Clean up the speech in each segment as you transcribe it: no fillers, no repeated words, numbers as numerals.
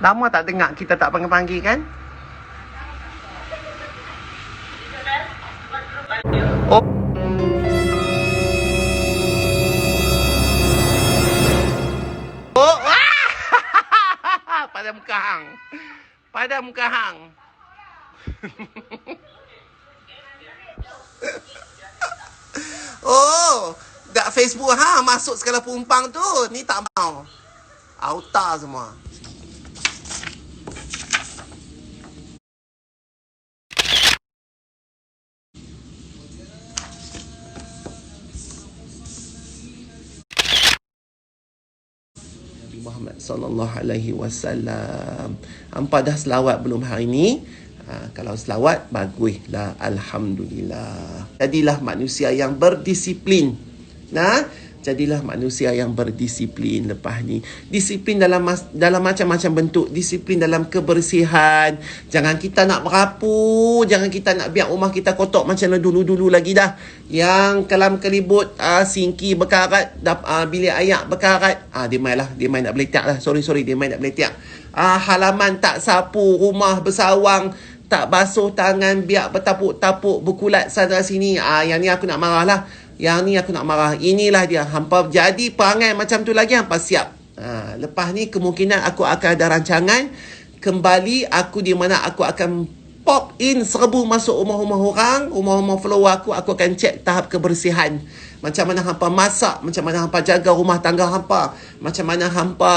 Lama tak dengar kita tak panggil-panggil kan? Oh. Oh. Pada muka hang. Pada muka hang. Oh, dak Facebook masuk segala pumpang tu. Ni tak mau. Auta semua. Nabi Muhammad sallallahu alaihi wasallam. Hampa dah selawat belum hari ni? Kalau selawat, baguslah. Alhamdulillah. Jadilah manusia yang berdisiplin. Jadilah manusia yang berdisiplin lepas ni. Disiplin dalam macam-macam bentuk. Disiplin dalam kebersihan. Jangan kita nak merapu. Jangan kita nak biar rumah kita kotor macam dulu-dulu lagi dah. Yang kelam kelibut, singki berkarat, bilik ayak berkarat. Dia main nak beletak lah. Sorry, dia main nak beletak. Halaman tak sapu, rumah bersawang, tak basuh tangan, biar bertapuk-tapuk, berkulat sana sini. Yang ni aku nak marah lah. Inilah dia. Hampa jadi perangai macam tu lagi, hampa siap. Lepas ni kemungkinan aku akan ada rancangan. Kembali aku di mana aku akan pop in serbu masuk rumah-rumah orang, rumah-rumah follower aku akan cek tahap kebersihan. Macam mana hampa masak, macam mana hampa jaga rumah tangga hampa, macam mana hampa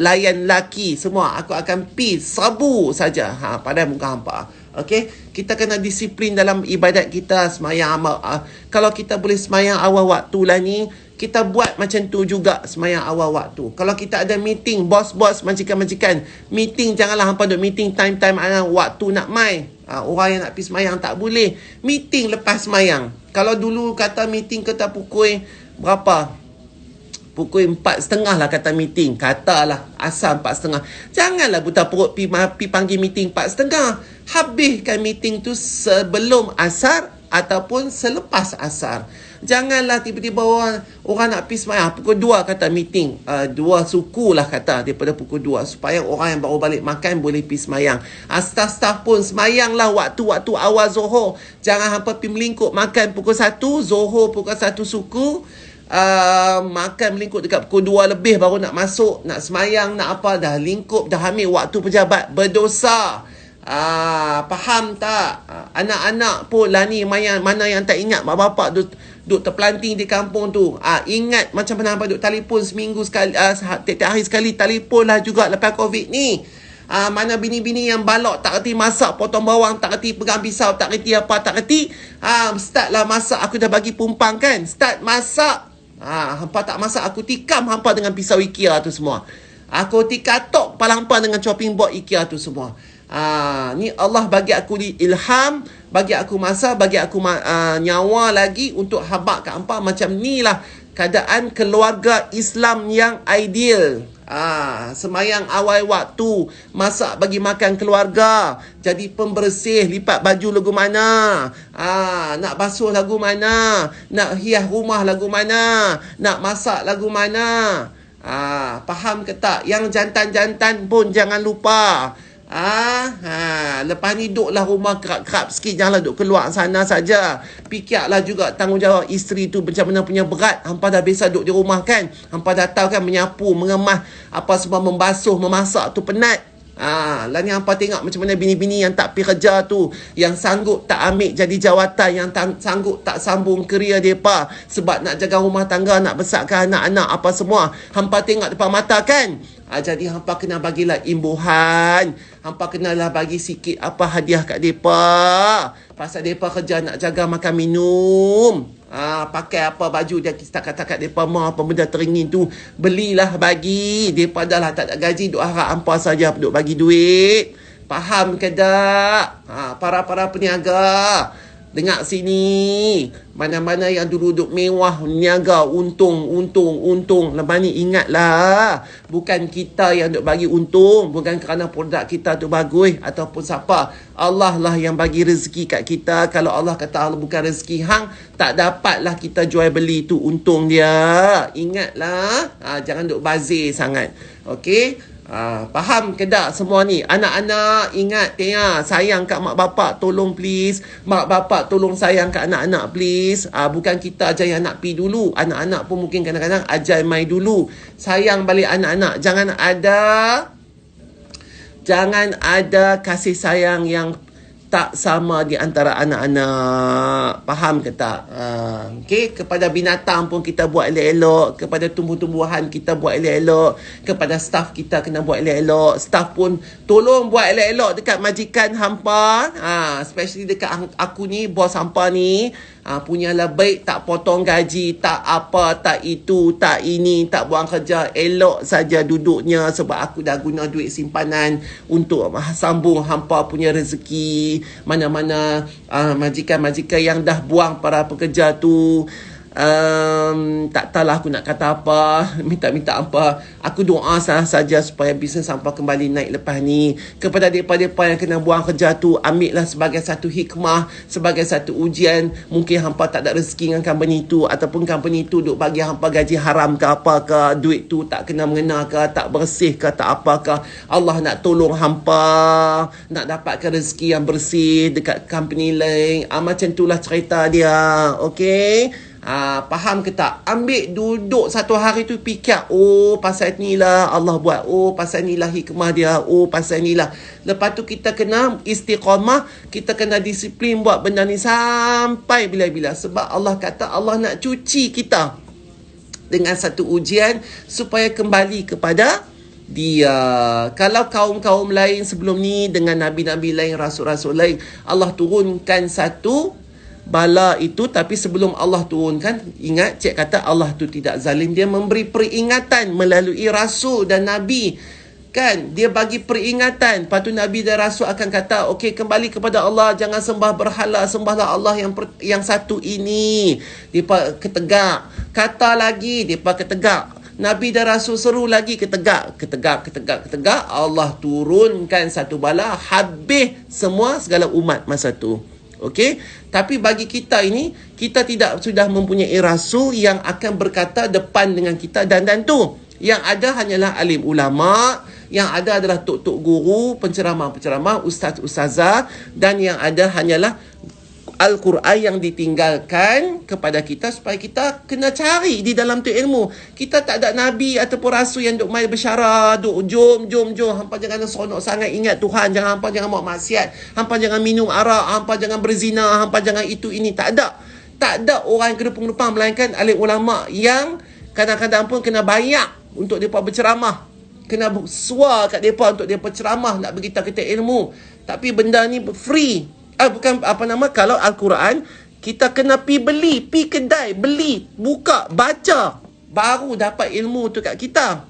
layan laki, semua aku akan serbu saja pada muka hampa. Okey, kita kena disiplin dalam ibadat kita, semayang kalau kita boleh semayang awal waktu lah ni, kita buat macam tu juga, semayang awal waktu. Kalau kita ada meeting, bos-bos, majikan-majikan, meeting janganlah hampa duk meeting time-time waktu nak mai. Orang yang nak pergi semayang tak boleh. Meeting lepas semayang. Kalau dulu kata meeting kita pukul berapa? Pukul 4.30 lah kata meeting. Katalah asal 4.30. Janganlah buta perut pi panggil meeting 4.30. Habiskan meeting tu sebelum asar ataupun selepas asar. Janganlah tiba-tiba orang nak pergi semayang pukul 2 kata meeting. 2 suku lah kata daripada pukul 2. Supaya orang yang baru balik makan boleh pergi semayang. Staff-staff pun semayanglah waktu-waktu awal Zohor. Jangan hampa pergi melingkup makan pukul 1, Zohor pukul 1 suku. Makan melingkup dekat pukul 2 lebih baru nak masuk, nak semayang, nak apa, dah lingkup, dah ambil waktu pejabat, berdosa. Faham tak? Anak-anak pun lah ni, mana yang tak ingat mak bapak duk terpelanting di kampung tu. Ingat macam mana hampa duk telefon seminggu sekali, tiap hari sekali telefon lah juga lepas COVID ni. Mana bini-bini yang balok tak reti masak, potong bawang tak reti, pegang pisau tak reti apa, tak reti. Start lah masak, aku dah bagi pumpang kan. Start masak. Hampa tak masak, aku tikam hampa dengan pisau IKEA tu semua. Aku tikatok kepala hampa dengan chopping board IKEA tu semua. Ni Allah bagi aku ilham, bagi aku masa, bagi aku nyawa lagi untuk habaq kat hampa. Macam ni lah keadaan keluarga Islam yang ideal. Semayang awal waktu, masak bagi makan keluarga, jadi pembersih, lipat baju lagu mana, nak basuh lagu mana, nak hias rumah lagu mana, nak masak lagu mana. Faham ke tak? Yang jantan-jantan pun jangan lupa. Lepas ni duduklah rumah kerap-kerap sikit. Janganlah duduk keluar sana saja. Fikirlah juga tanggungjawab isteri tu macam mana punya berat. Hampa dah biasa duduk di rumah kan. Hampa dah tahu kan menyapu, mengemas, apa semua, membasuh, memasak tu penat. Lah ni hampa tengok macam mana bini-bini yang tak pergi kerja tu, yang sanggup tak ambil jadi jawatan, yang sanggup tak sambung kerja mereka sebab nak jaga rumah tangga, nak besarkan anak-anak apa semua. Hampa tengok depan mata kan. Jadi hampa kena bagilah imbuhan. Hampa kenalah bagi sikit apa hadiah kat mereka. Pasal mereka kerja nak jaga makan minum. Pakai apa baju dia setakat-takat mereka mau apa benda teringin tu, belilah bagi. Mereka dah lah tak ada gaji, duk harap hampa saja duk bagi duit. Faham ke tak? Para-para peniaga, dengar sini. Mana-mana yang dulu duk mewah, niaga, untung. Lepas ni ingatlah, bukan kita yang duk bagi untung, bukan kerana produk kita tu bagus ataupun siapa. Allah lah yang bagi rezeki kat kita. Kalau Allah kata Allah bukan rezeki hang, tak dapatlah kita jual beli tu untung dia. Ingatlah, jangan duk bazir sangat. Okey? Faham ke tak semua ni? Anak-anak ingat ya, sayang kat mak bapak, tolong please. Mak bapak tolong sayang kat anak-anak please. Bukan kita ajar anak pi dulu. Anak-anak pun mungkin kadang-kadang ajar mai dulu. Sayang balik anak-anak. Jangan ada kasih sayang yang tak sama di antara anak-anak. Faham ke tak? Okey, kepada binatang pun kita buat elok-elok, kepada tumbuh-tumbuhan kita buat elok-elok, kepada staff kita kena buat elok-elok. Staff pun tolong buat elok-elok dekat majikan hampa, especially dekat aku ni, bos hampa ni. Punyalah baik, tak potong gaji, tak apa, tak itu, tak ini, tak buang kerja, elok saja duduknya sebab aku dah guna duit simpanan untuk sambung hampa punya rezeki. Mana-mana majikan-majikan yang dah buang para pekerja tu, tak tahulah aku nak kata apa, minta apa. Aku doa saja supaya bisnes hampa kembali naik lepas ni. Kepada mereka yang kena buang kerja tu, ambillah sebagai satu hikmah, sebagai satu ujian. Mungkin hampa tak ada rezeki dengan company tu, ataupun company tu duk bagi hampa gaji haram ke apa ke, duit tu tak kena mengena ke, tak bersih ke, tak apa ke. Allah nak tolong hampa nak dapatkan rezeki yang bersih dekat company lain. Macam itulah cerita dia. Okey, faham ke tak? Ambil duduk satu hari tu fikir, pasal ni lah Allah buat, pasal ni lah hikmah dia, pasal ni lah. Lepas tu kita kena istiqamah, kita kena disiplin buat benda ni sampai bila-bila. Sebab Allah kata Allah nak cuci kita dengan satu ujian supaya kembali kepada dia. Kalau kaum-kaum lain sebelum ni dengan nabi-nabi lain, rasul-rasul lain, Allah turunkan satu bala itu, tapi sebelum Allah turunkan, ingat cik kata Allah tu tidak zalim, dia memberi peringatan melalui rasul dan nabi kan. Dia bagi peringatan, lepas tu nabi dan rasul akan kata, okey, kembali kepada Allah, jangan sembah berhala, sembahlah Allah yang satu ini. Depa ketegak, kata lagi depa ketegak, nabi dan rasul seru lagi, ketegak. Allah turunkan satu bala, habis semua segala umat masa tu. Okey, tapi bagi kita ini, kita tidak sudah mempunyai rasul yang akan berkata depan dengan kita dan tu. Yang ada hanyalah alim ulama, yang ada adalah tok-tok guru, penceramah-penceramah, ustaz-ustazah, dan yang ada hanyalah Al-Quran yang ditinggalkan kepada kita supaya kita kena cari di dalam tu ilmu. Kita tak ada nabi ataupun rasul yang duk mai bersyarah, duk jom. Hampa jangan seronok sangat ingat Tuhan, hampa jangan buat maksiat, hampa jangan minum arak, hampa jangan berzina, hampa jangan itu ini. Tak ada orang yang kedepung-depang, melainkan alim ulama yang kadang-kadang pun kena bayar untuk depa berceramah, kena suar kat depa untuk depa ceramah, nak bagi kita ilmu. Tapi benda ni free. Kalau Al-Quran, kita kena beli, kedai, beli, buka, baca, baru dapat ilmu tu kat kita.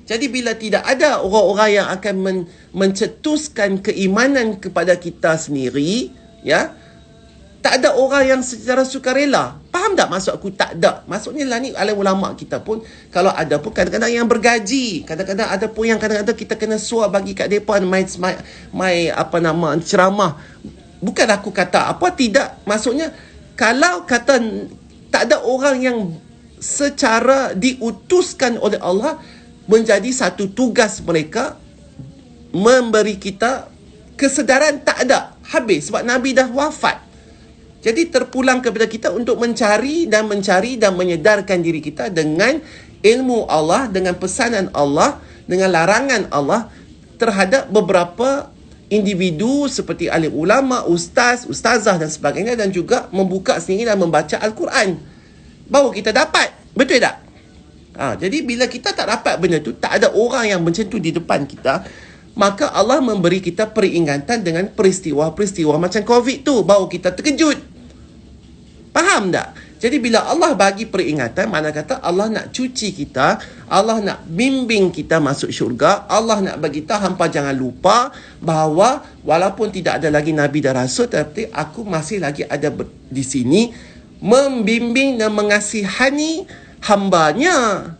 Jadi bila tidak ada orang-orang yang akan mencetuskan keimanan kepada kita sendiri, ya, tak ada orang yang secara sukarela. Faham tak maksud aku tak ada? Maksudnya lah ni alim ulama kita pun, kalau ada pun kadang-kadang yang bergaji, kadang-kadang ada pun yang kadang-kadang kita kena suar bagi kat depa ceramah. Bukan aku kata apa, tidak. Maksudnya kalau kata tak ada orang yang secara diutuskan oleh Allah menjadi satu tugas mereka memberi kita kesedaran, tak ada. Habis sebab Nabi dah wafat. Jadi terpulang kepada kita untuk mencari dan menyedarkan diri kita dengan ilmu Allah, dengan pesanan Allah, dengan larangan Allah terhadap beberapa individu seperti alim ulama, ustaz, ustazah dan sebagainya, dan juga membuka sendiri dan membaca Al-Quran. Baru kita dapat. Betul tak? Jadi bila kita tak dapat benda tu, tak ada orang yang macam tu di depan kita, maka Allah memberi kita peringatan dengan peristiwa-peristiwa macam COVID tu, baru kita terkejut. Faham tak? Jadi bila Allah bagi peringatan, mana kata Allah nak cuci kita, Allah nak bimbing kita masuk syurga, Allah nak bagi tahu hampa jangan lupa bahawa walaupun tidak ada lagi Nabi dan Rasul, tapi aku masih lagi ada di sini membimbing dan mengasihani hambanya.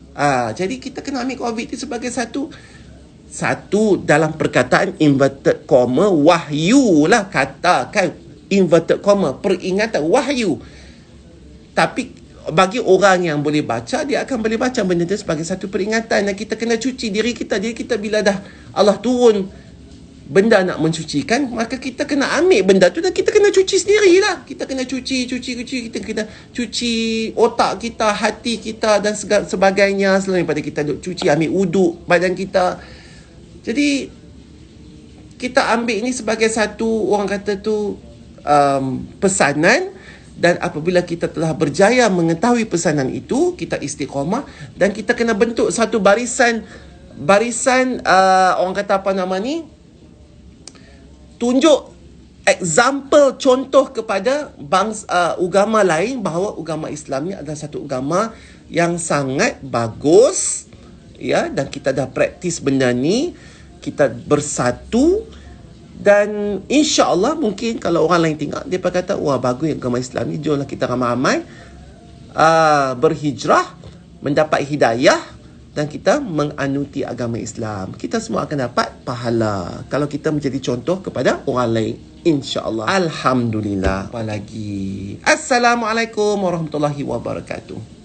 Jadi kita kena ambil COVID itu sebagai satu dalam perkataan inverted comma wahyu lah, katakan inverted comma peringatan wahyu. Tapi bagi orang yang boleh baca, dia akan boleh baca benda itu sebagai satu peringatan. Dan kita kena cuci diri kita. Diri kita bila dah Allah turun benda nak mencucikan, maka kita kena ambil benda tu dan kita kena cuci sendirilah. Kita kena cuci. Kita kena cuci otak kita, hati kita dan sebagainya. Selain daripada kita duk cuci, ambil uduk badan kita. Jadi kita ambil ini sebagai satu, orang kata tu, pesanan. Dan apabila kita telah berjaya mengetahui pesanan itu, kita istiqamah dan kita kena bentuk satu barisan, orang kata apa nama ni, tunjuk example, contoh kepada bangsa, agama lain bahawa agama Islam ni adalah satu agama yang sangat bagus, ya, dan kita dah praktis benda ni, kita bersatu. Dan insya-Allah mungkin kalau orang lain tengok, dia kata, wah bagus agama Islam ni, jomlah kita ramai-ramai berhijrah, mendapat hidayah dan kita menganuti agama Islam. Kita semua akan dapat pahala kalau kita menjadi contoh kepada orang lain, insya-Allah. Alhamdulillah. Apa lagi? Assalamualaikum warahmatullahi wabarakatuh.